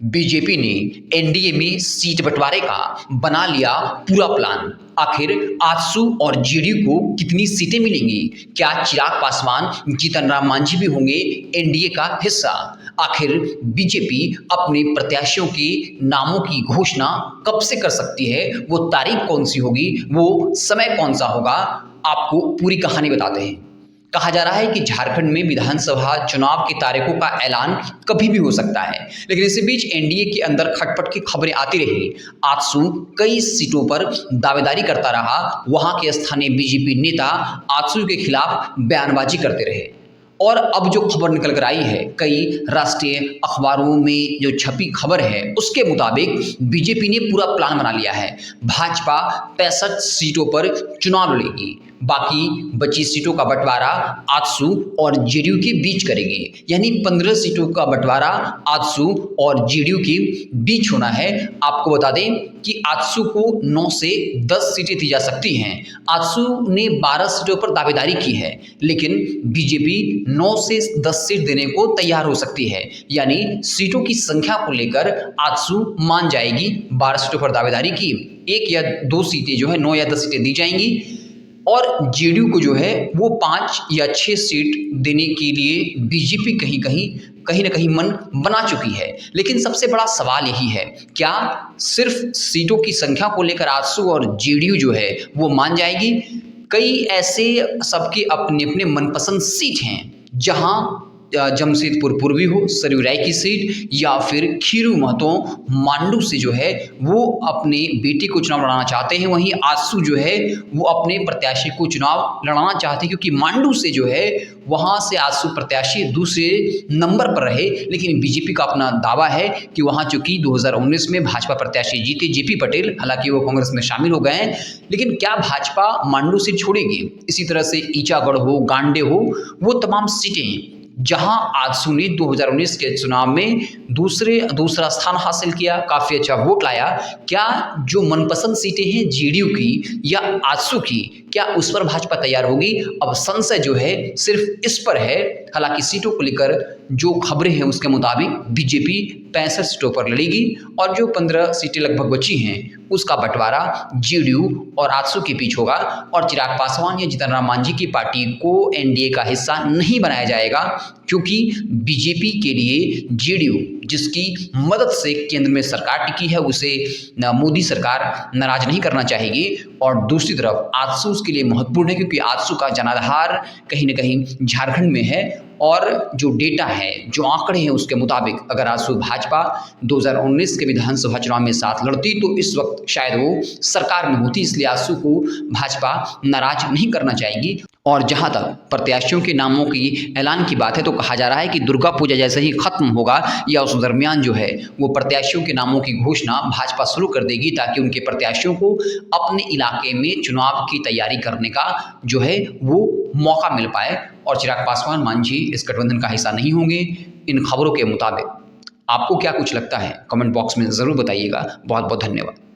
BJP ने NDA में seat बंटवारे का बना लिया पूरा प्लान। आखिर आजसू और जेडीयू को कितनी सीटें मिलेंगी? क्या चिराग पासवान, जीतन राम मांझी भी होंगे एनडीए का हिस्सा? आखिर बीजेपी अपने प्रत्याशियों के नामों की घोषणा कब से कर सकती है? वो तारीख कौन सी होगी? वो समय कौन सा होगा? आपको पूरी कहानी बताते हैं। कहा जा रहा है कि झारखंड में विधानसभा चुनाव की तारीखों का ऐलान कभी भी हो सकता है, लेकिन इसी बीच एनडीए के अंदर खटपट की खबरें आती रही। आजसू कई सीटों पर दावेदारी करता रहा। वहां के स्थानीय बीजेपी नेता आजसू के खिलाफ बयानबाजी करते रहे और अब जो खबर निकल कर आई है, कई राष्ट्रीय अखबारों में जो छपी खबर है उसके मुताबिक बीजेपी ने पूरा प्लान बना लिया है। भाजपा 65 सीटों पर चुनाव लड़ेगी, बाकी बची सीटों का बंटवारा आजसू और जेडीयू के बीच करेंगे। यानी 15 सीटों का बंटवारा आजसू और जेडीयू के बीच होना है। आपको बता दें कि आजसू को 9 से 10 सीटें दी जा सकती हैं। आजसू ने 12 सीटों पर दावेदारी की है, लेकिन बीजेपी 9 से 10 सीट देने को तैयार हो सकती है। यानी सीटों की संख्या को लेकर आजसू मान जाएगी। 12 सीटों पर दावेदारी की, 1 या 2 सीटें जो है 9 या 10 सीटें दी जाएंगी और जेडीयू को जो है वो 5 या 6 सीट देने के लिए बीजेपी कहीं ना कहीं मन बना चुकी है। लेकिन सबसे बड़ा सवाल यही है, क्या सिर्फ सीटों की संख्या को लेकर आजसू और जेडीयू जो है वो मान जाएगी? कई ऐसे सबके अपने अपने मनपसंद सीट हैं, जहां जमशेदपुर पूर्वी हो, सरयू राय की सीट, या फिर खीरू महतो मांडू से जो है वो अपने बेटे को चुनाव लड़ाना चाहते हैं। वहीं आजसू जो है वो अपने प्रत्याशी को चुनाव लड़ाना चाहते हैं, क्योंकि मांडू से जो है वहां से आजसू प्रत्याशी दूसरे नंबर पर रहे। लेकिन बीजेपी का अपना दावा है कि वहां चूंकि 2019 में भाजपा प्रत्याशी जीते जेपी पटेल, हालांकि वो कांग्रेस में शामिल हो गए हैं, लेकिन क्या भाजपा मांडू सीट छोड़ेगी? इसी तरह से ईचागढ़ हो, गांडे हो, वो तमाम सीटें जहां आजसू ने 2019 के चुनाव में दूसरा स्थान हासिल किया, काफी अच्छा वोट लाया, क्या जो मनपसंद सीटें हैं जेडीयू की या आजसू की, क्या उस पर भाजपा तैयार होगी? अब संशय जो है सिर्फ इस पर है। हालांकि सीटों को लेकर जो खबरें हैं उसके मुताबिक बीजेपी 65 सीटों पर लड़ेगी और जो 15 सीटें लगभग बची हैं उसका बंटवारा जेडीयू और आजसू के बीच होगा। और चिराग पासवान या जीतन राम मांझी की पार्टी को एनडीए का हिस्सा नहीं बनाया जाएगा, क्योंकि बीजेपी के लिए जेडीयू, जिसकी मदद से केंद्र में सरकार टिकी है, उसे मोदी सरकार नाराज नहीं करना चाहेगी। और दूसरी तरफ आजसू उसके लिए महत्वपूर्ण है, क्योंकि आजसू का जनाधार कहीं ना कहीं झारखंड में है। और जो डेटा है, जो आंकड़े हैं, उसके मुताबिक अगर आजसू भाजपा 2019 के विधानसभा चुनाव में साथ लड़ती तो इस वक्त शायद वो सरकार में होती। इसलिए आजसू को भाजपा नाराज नहीं करना चाहेगी। और जहां तक प्रत्याशियों के नामों की ऐलान की बात है, तो कहा जा रहा है कि दुर्गा पूजा जैसे ही खत्म होगा या उस दरमियान जो है वो प्रत्याशियों के नामों की घोषणा भाजपा शुरू कर देगी, ताकि उनके प्रत्याशियों को अपने इलाके में चुनाव की तैयारी करने का जो है वो मौका मिल पाए। और चिराग पासवान, मांझी इस गठबंधन का हिस्सा नहीं होंगे इन खबरों के मुताबिक। आपको क्या कुछ लगता है? कमेंट बॉक्स में ज़रूर बताइएगा। बहुत बहुत धन्यवाद।